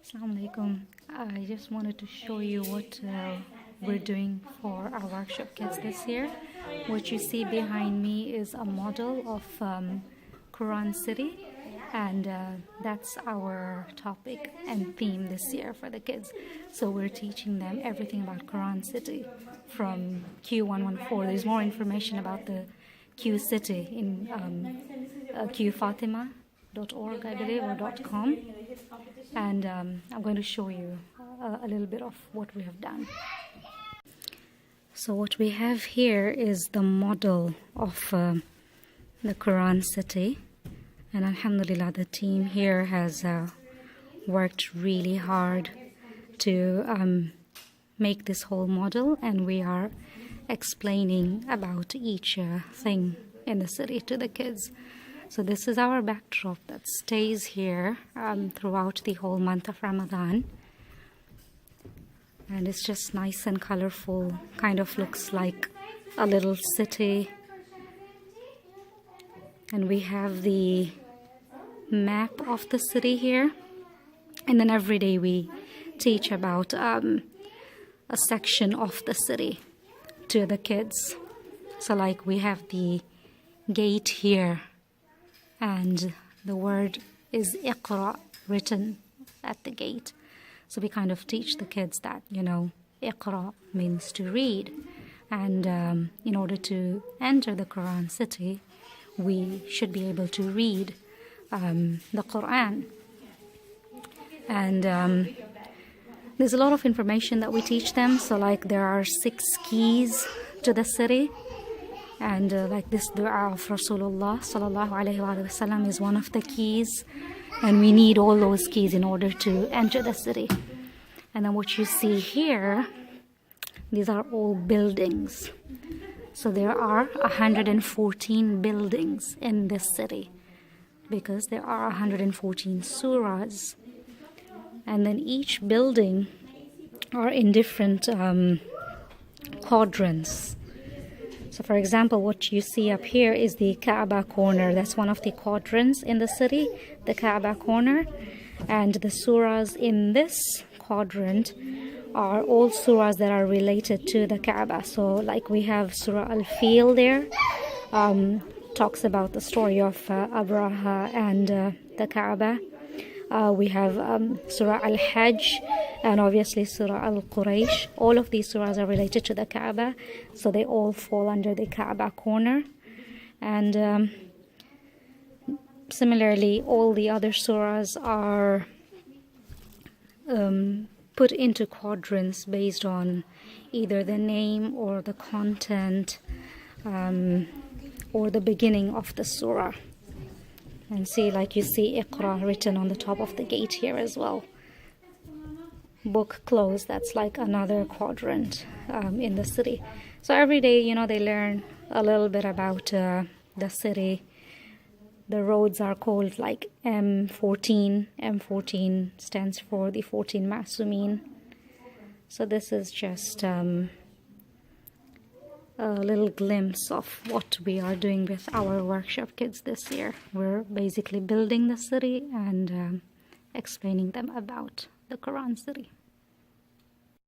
Assalamu alaikum. I just wanted to show you what we're doing for our workshop kids this year. What you see behind me is a model of Qur'an City, and that's our topic and theme this year for the kids. So we're teaching them everything about Qur'an City from Q114. There's more information about the Q City in qfatima.org, I believe, or .com. And I'm going to show you a little bit of what we have done. So what we have here is the model of the Qur'an City, and alhamdulillah, the team here has worked really hard to make this whole model, and we are explaining about each thing in the city to the kids. So this is our backdrop that stays here throughout the whole month of Ramadan. And it's just nice and colorful, kind of looks like a little city. And we have the map of the city here. And then every day we teach about a section of the city to the kids. So like we have the gate here, and the word is Iqra written at the gate. So we kind of teach the kids that, Iqra means to read. And in order to enter the Qur'an City, we should be able to read the Qur'an. And there's a lot of information that we teach them. So like there are 6 keys to the city. And like this dua of Rasulullah sallallahu alayhi wa sallam is one of the keys. And we need all those keys in order to enter the city. And then what you see here, these are all buildings. So there are 114 buildings in this city, because there are 114 surahs. And then each building are in different quadrants. So for example, what you see up here is the Kaaba corner. That's one of the quadrants in the city, the Kaaba corner. And the surahs in this quadrant are all surahs that are related to the Kaaba. So like we have Surah Al-Fil there, talks about the story of Abraha and the Kaaba. We have Surah Al-Hajj and obviously Surah Al-Quraysh. All of these surahs are related to the Kaaba, so they all fall under the Kaaba corner. And similarly, all the other surahs are put into quadrants based on either the name or the content or the beginning of the surah. And see, like you see Iqra written on the top of the gate here as well. Book closed, that's like another quadrant in the city. So every day, they learn a little bit about the city. The roads are called like M14. M14 stands for the 14 Masumin. So this is just a little glimpse of what we are doing with our workshop kids this year. We're basically building the city and explaining them about the Qur'an City.